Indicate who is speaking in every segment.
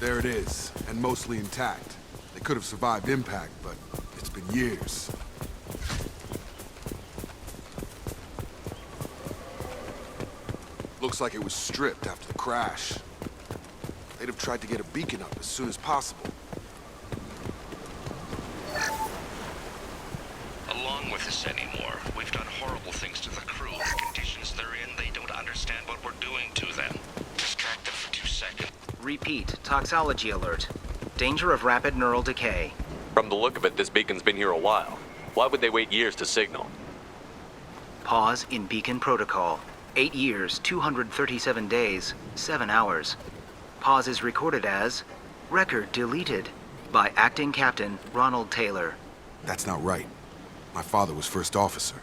Speaker 1: There it is, and mostly intact. They could have survived impact, but it's been years. Looks like it was stripped after the crash. They'd have tried to get a beacon up as soon as possible.
Speaker 2: Along with us anymore. We've done horrible things to the crew. The conditions they're in, they don't understand what we're doing to them. Distract them for 2 seconds.
Speaker 3: Repeat, toxology alert. Danger of rapid neural decay.
Speaker 4: From the look of it, this beacon's been here a while. Why would they wait years to signal?
Speaker 3: Pause in beacon protocol. 8 years, 237 days, 7 hours. Pause is recorded as record deleted by Acting Captain Ronald Taylor.
Speaker 1: That's not right. My father was first officer.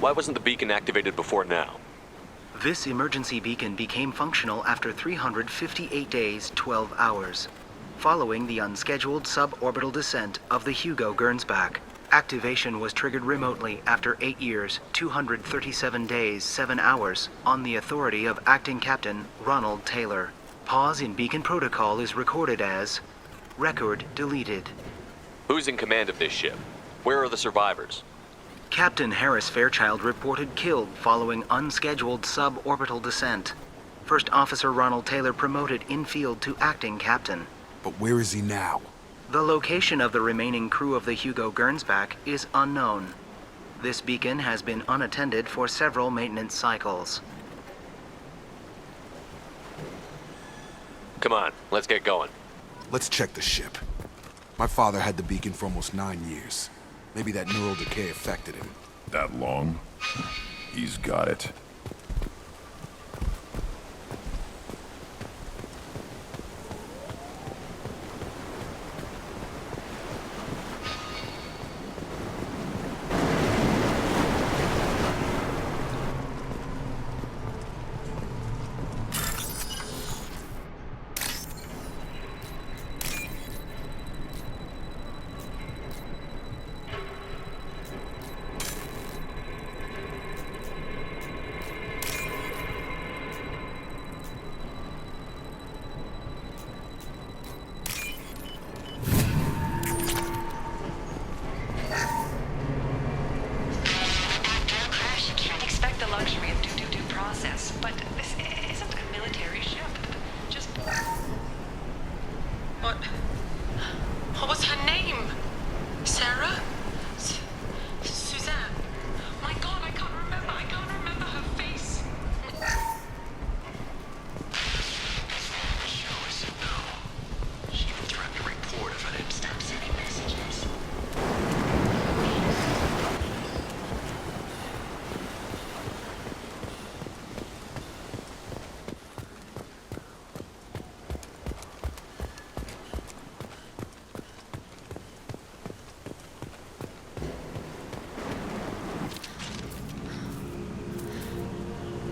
Speaker 4: Why wasn't the beacon activated before now?
Speaker 3: This emergency beacon became functional after 358 days, 12 hours, following the unscheduled suborbital descent of the Hugo Gernsback. Activation was triggered remotely after 8 years, 237 days, 7 hours, on the authority of Acting Captain Ronald Taylor. Pause in beacon protocol is recorded as record deleted.
Speaker 4: Who's in command of this ship? Where are the survivors?
Speaker 3: Captain Harris Fairchild reported killed following unscheduled suborbital descent. First Officer Ronald Taylor promoted in-field to acting captain.
Speaker 1: But where is he now?
Speaker 3: The location of the remaining crew of the Hugo Gernsback is unknown. This beacon has been unattended for several maintenance cycles.
Speaker 4: Come on, let's get going.
Speaker 1: Let's check the ship. My father had the beacon for almost 9 years. Maybe that neural decay affected him.
Speaker 5: That long? He's got it.
Speaker 6: What was her name? Sarah? Suzanne? My God, I can't remember. I can't remember her face.
Speaker 2: Show us no. She even threatened to report if I didn't start sending messages.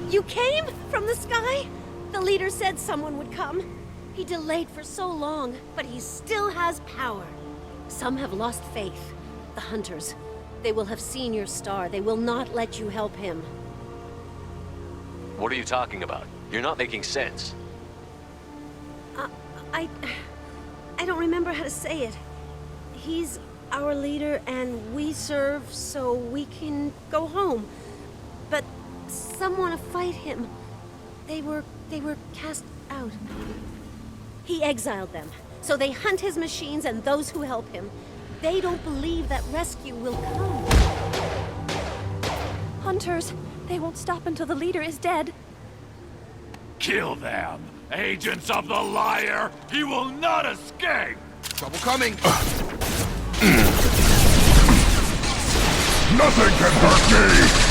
Speaker 7: You came? From the sky? The leader said someone would come. He delayed for so long, but he still has power. Some have lost faith. The Hunters. They will have seen your star. They will not let you help him.
Speaker 4: What are you talking about? You're not making sense.
Speaker 7: I don't remember how to say it. He's our leader, and we serve so we can go home. But some want to fight him. They were cast out. He exiled them, so they hunt his machines and those who help him. They don't believe that rescue will come.
Speaker 8: Hunters, they won't stop until the leader is dead.
Speaker 5: Kill them! Agents of the liar! He will not escape!
Speaker 1: Trouble coming!
Speaker 5: Nothing can hurt me!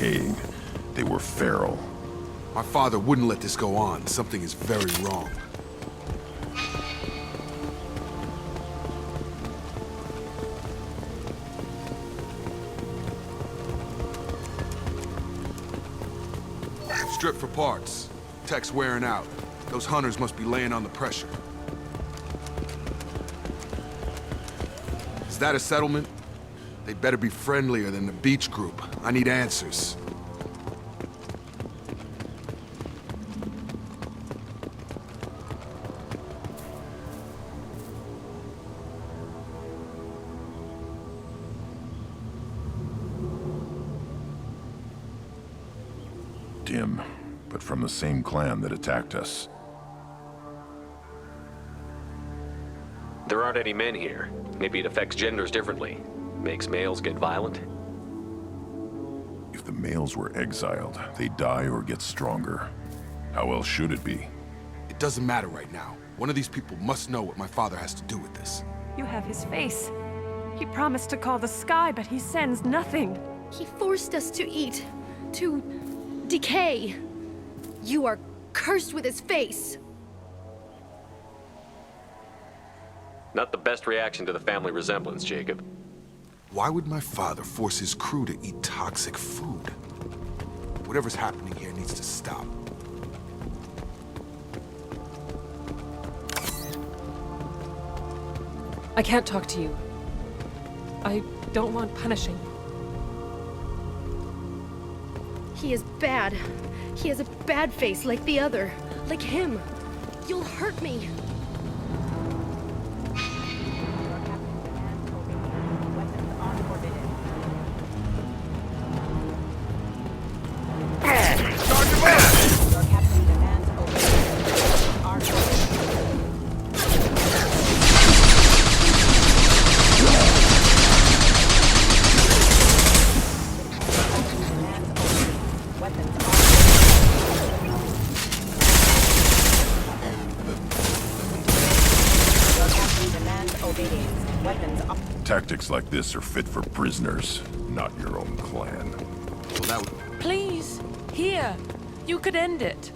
Speaker 9: decaying. They were feral.
Speaker 1: My father wouldn't let this go on. Something is very wrong. Strip for parts. Tech's wearing out. Those hunters must be laying on the pressure. Is that a settlement? They better be friendlier than the beach group. I need answers.
Speaker 9: Dim, but from the same clan that attacked us.
Speaker 4: There aren't any men here. Maybe it affects genders differently. Makes males get violent.
Speaker 9: If the males were exiled, they die or get stronger. How else should it be?
Speaker 1: It doesn't matter right now. One of these people must know what my father has to do with this.
Speaker 8: You have his face. He promised to call the sky, but he sends nothing.
Speaker 10: He forced us to eat, to decay. You are cursed with his face.
Speaker 4: Not the best reaction to the family resemblance, Jacob.
Speaker 1: Why would my father force his crew to eat toxic food? Whatever's happening here needs to stop.
Speaker 8: I can't talk to you. I don't want punishing.
Speaker 10: He is bad. He has a bad face like the other. Like him. You'll hurt me.
Speaker 9: Tactics like this are fit for prisoners, not your own clan.
Speaker 1: Well, that would...
Speaker 11: Please, here. You could end it.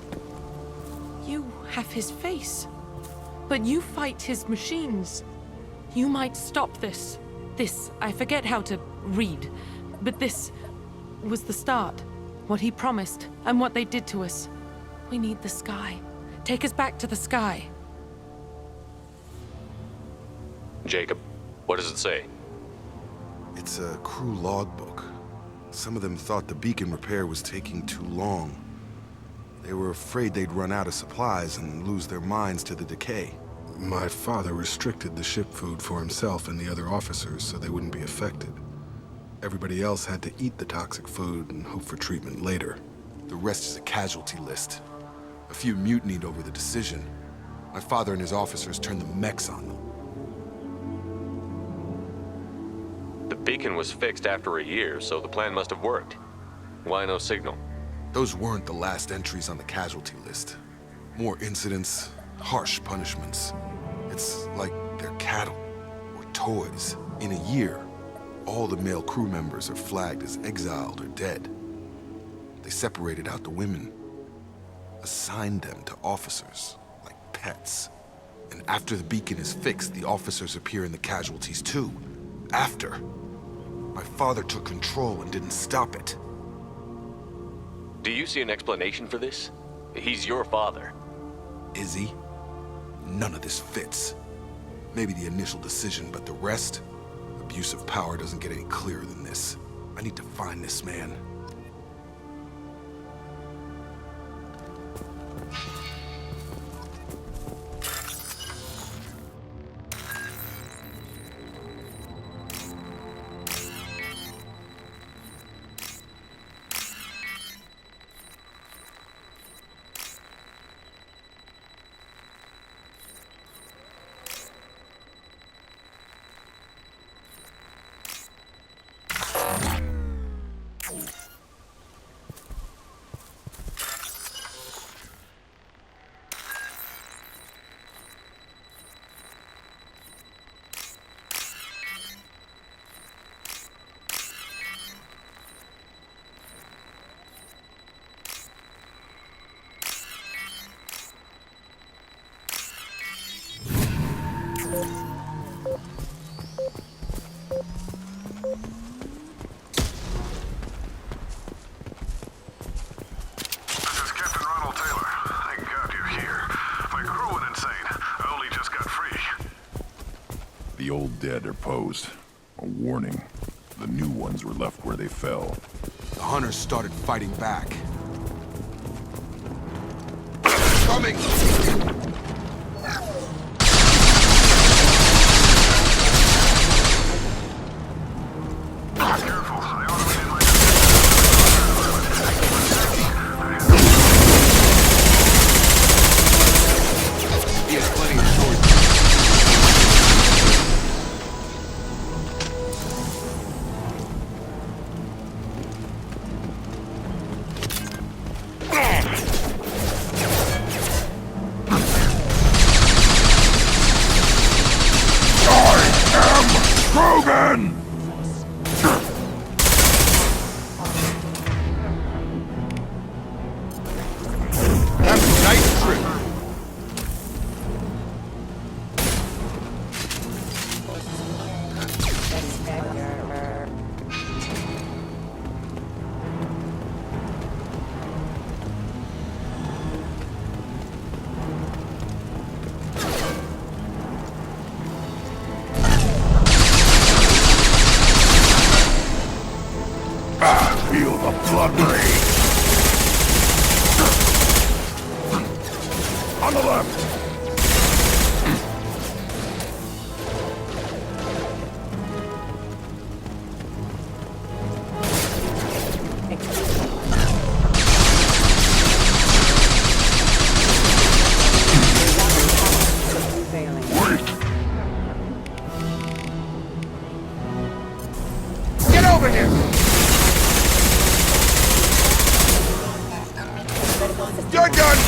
Speaker 11: You have his face, but you fight his machines. You might stop this. This, I forget how to read, but this was the start. What he promised, and what they did to us. We need the sky. Take us back to the sky.
Speaker 4: Jacob, what does it say?
Speaker 1: It's a crew logbook. Some of them thought the beacon repair was taking too long. They were afraid they'd run out of supplies and lose their minds to the decay. My father restricted the ship food for himself and the other officers so they wouldn't be affected. Everybody else had to eat the toxic food and hope for treatment later. The rest is a casualty list. A few mutinied over the decision. My father and his officers turned the mechs on them.
Speaker 4: The beacon was fixed after a year, so the plan must have worked. Why no signal?
Speaker 1: Those weren't the last entries on the casualty list. More incidents, harsh punishments. It's like they're cattle or toys. In a year, all the male crew members are flagged as exiled or dead. They separated out the women, assigned them to officers, like pets. And after the beacon is fixed, the officers appear in the casualties too. After. My father took control and didn't stop it.
Speaker 4: Do you see an explanation for this? He's your father.
Speaker 1: Is he? None of this fits. Maybe the initial decision, but the rest? Abuse of power doesn't get any clearer than this. I need to find this man.
Speaker 9: The old dead are posed. A warning. The new ones were left where they fell.
Speaker 1: The hunters started fighting back. Coming! He has plenty of choices.
Speaker 9: Krogan!
Speaker 1: Have a nice trip.
Speaker 9: Feel the blood rage! On the left! Wait!
Speaker 1: Get over here! You're done!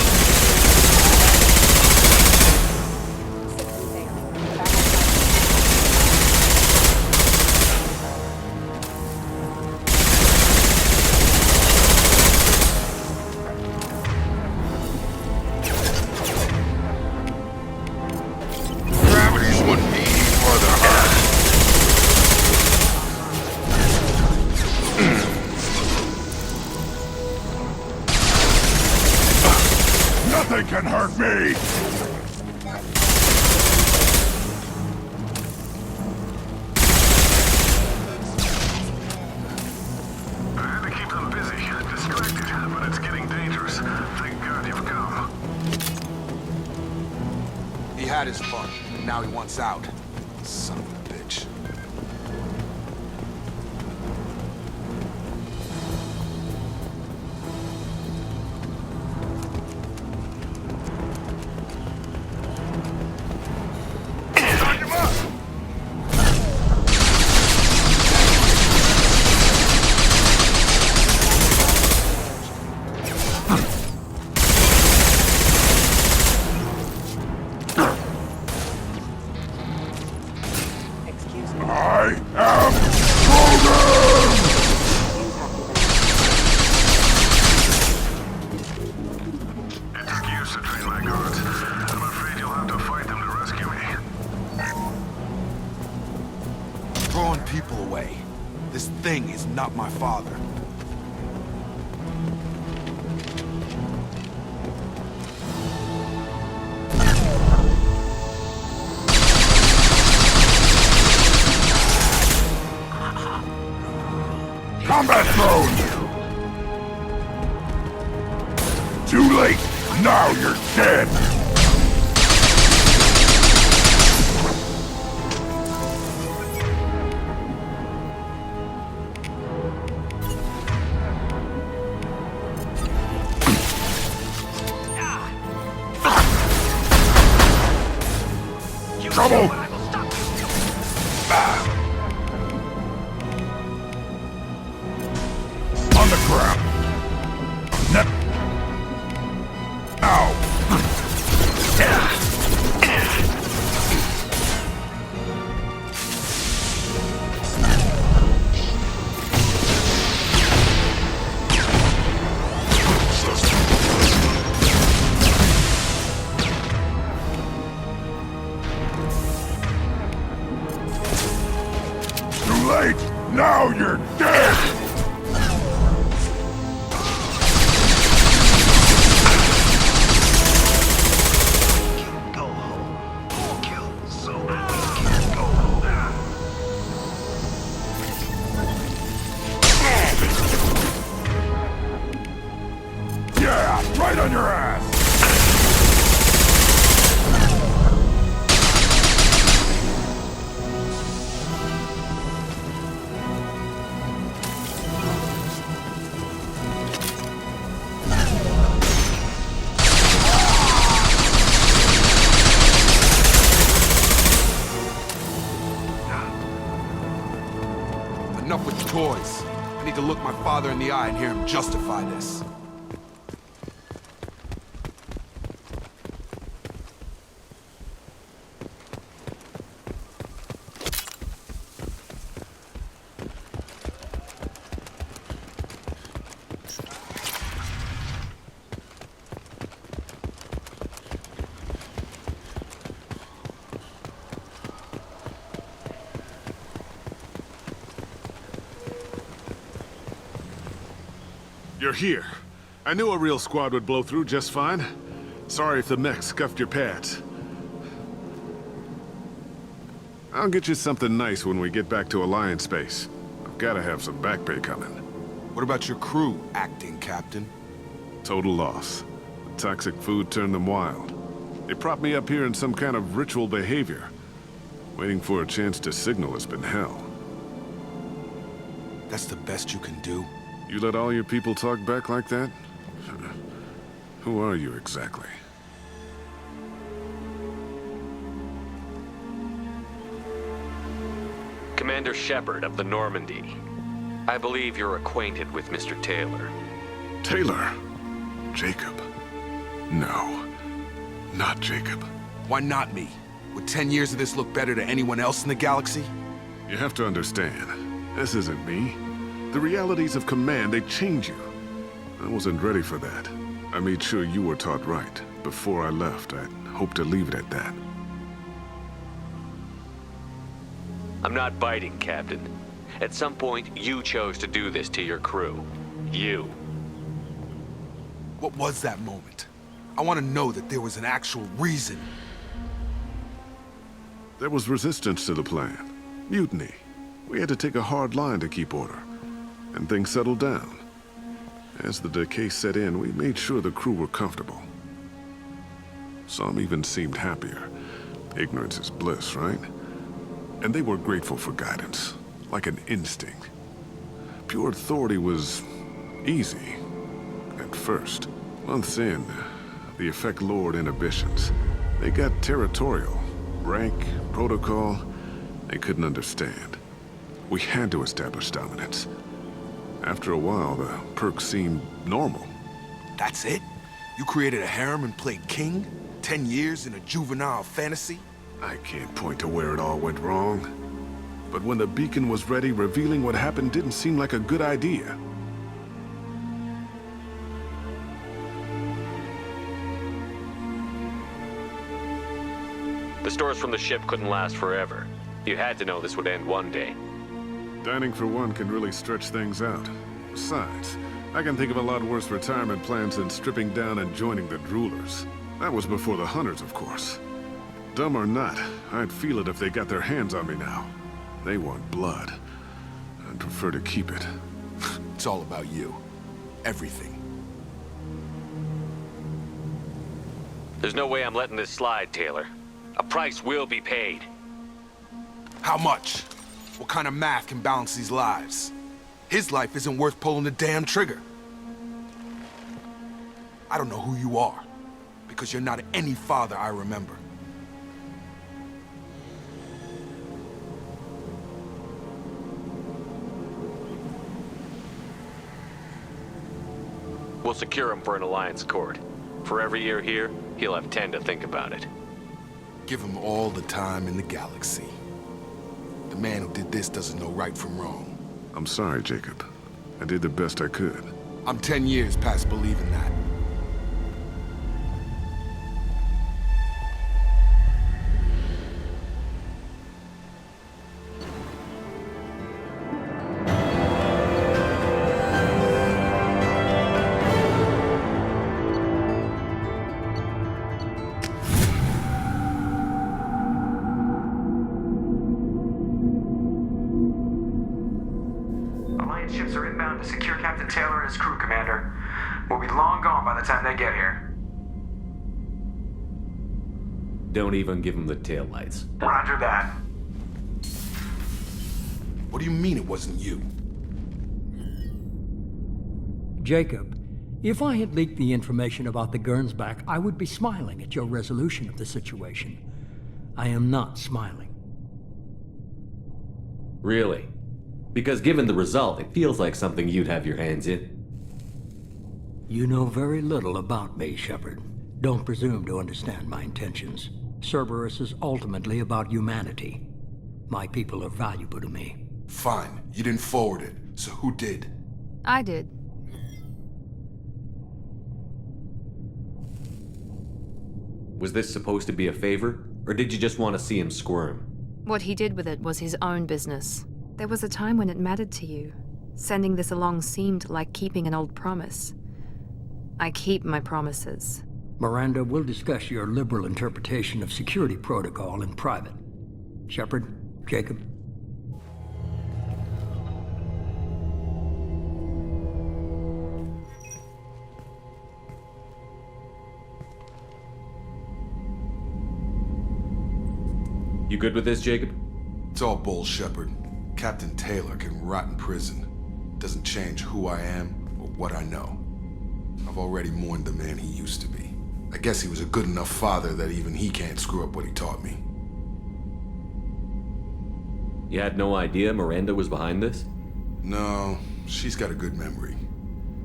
Speaker 1: Gravity's one beat for the heart.
Speaker 9: Nothing can hurt me!
Speaker 12: I had to keep them busy and distracted, but it's getting dangerous. Thank God you've come.
Speaker 1: He had his fun. Now he wants out. Son of a bitch. Charge him up!
Speaker 9: I am Krogan!
Speaker 12: It took years to train my guards. I'm afraid you'll have to fight them to rescue me.
Speaker 1: Throwing people away. This thing is not my father.
Speaker 9: Combat drone! Too late! Now you're dead! Trouble! On the ground! Ow! Too late! Now you're dead!
Speaker 12: Go home. Kill so we can go home.
Speaker 1: Enough with the toys. I need to look my father in the eye and hear him justify this.
Speaker 12: You're here. I knew a real squad would blow through just fine. Sorry if the mech scuffed your pads. I'll get you something nice when we get back to Alliance space. I've gotta have some back pay coming.
Speaker 1: What about your crew, acting captain?
Speaker 12: Total loss. The toxic food turned them wild. They propped me up here in some kind of ritual behavior. Waiting for a chance to signal has been hell.
Speaker 1: That's the best you can do?
Speaker 12: You let all your people talk back like that? Who are you exactly?
Speaker 4: Commander Shepard of the Normandy. I believe you're acquainted with Mr. Taylor.
Speaker 12: Taylor? Jacob? No. Not Jacob.
Speaker 1: Why not me? Would 10 years of this look better to anyone else in the galaxy?
Speaker 12: You have to understand, this isn't me. The realities of command, they change you. I wasn't ready for that. I made sure you were taught right. Before I left, I hoped to leave it at that.
Speaker 4: I'm not biting, Captain. At some point, you chose to do this to your crew. You.
Speaker 1: What was that moment? I want to know that there was an actual reason.
Speaker 12: There was resistance to the plan. Mutiny. We had to take a hard line to keep order. And things settled down. As the decay set in, we made sure the crew were comfortable. Some even seemed happier. Ignorance is bliss, right? And they were grateful for guidance, like an instinct. Pure authority was easy, at first. Months in, the effect lowered inhibitions. They got territorial. Rank, protocol, they couldn't understand. We had to establish dominance. After a while, the perks seemed normal.
Speaker 1: That's it? You created a harem and played king? 10 years in a juvenile fantasy?
Speaker 12: I can't point to where it all went wrong. But when the beacon was ready, revealing what happened didn't seem like a good idea.
Speaker 4: The stores from the ship couldn't last forever. You had to know this would end one day.
Speaker 12: Dining for one can really stretch things out. Besides, I can think of a lot worse retirement plans than stripping down and joining the Droolers. That was before the Hunters, of course. Dumb or not, I'd feel it if they got their hands on me now. They want blood. I'd prefer to keep it.
Speaker 1: It's all about you. Everything.
Speaker 4: There's no way I'm letting this slide, Taylor. A price will be paid.
Speaker 1: How much? What kind of math can balance these lives? His life isn't worth pulling the damn trigger. I don't know who you are, because you're not any father I remember.
Speaker 4: We'll secure him for an Alliance court. For every year here, he'll have 10 to think about it.
Speaker 1: Give him all the time in the galaxy. The man who did this doesn't know right from wrong.
Speaker 12: I'm sorry, Jacob. I did the best I could.
Speaker 1: I'm 10 years past believing that.
Speaker 13: Alliance ships are inbound to secure Captain Taylor and his crew, Commander. We'll be long gone by the time they get here.
Speaker 14: Don't even give him the taillights.
Speaker 13: Roger that.
Speaker 1: What do you mean it wasn't you?
Speaker 15: Jacob, if I had leaked the information about the Gernsback, I would be smiling at your resolution of the situation. I am not smiling.
Speaker 14: Really? Because given the result, it feels like something you'd have your hands in.
Speaker 15: You know very little about me, Shepard. Don't presume to understand my intentions. Cerberus is ultimately about humanity. My people are valuable to me.
Speaker 1: Fine, you didn't forward it, so who did?
Speaker 16: I did.
Speaker 14: Was this supposed to be a favor? Or did you just want to see him squirm?
Speaker 16: What he did with it was his own business. There was a time when it mattered to you. Sending this along seemed like keeping an old promise. I keep my promises.
Speaker 15: Miranda, we'll discuss your liberal interpretation of security protocol in private. Shepard, Jacob.
Speaker 14: You good with this, Jacob?
Speaker 1: It's all bull, Shepard. Captain Taylor can rot in prison. Doesn't change who I am or what I know. I've already mourned the man he used to be. I guess he was a good enough father that even he can't screw up what he taught me.
Speaker 14: You had no idea Miranda was behind this?
Speaker 1: No, she's got a good memory.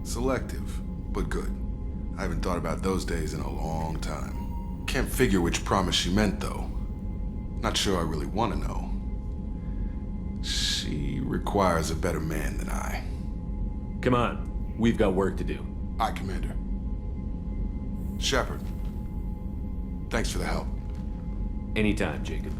Speaker 1: Selective, but good. I haven't thought about those days in a long time. Can't figure which promise she meant, though. Not sure I really want to know. She requires a better man than I.
Speaker 14: Come on, we've got work to do.
Speaker 1: Aye, Commander. Shepard, thanks for the help.
Speaker 14: Anytime, Jacob.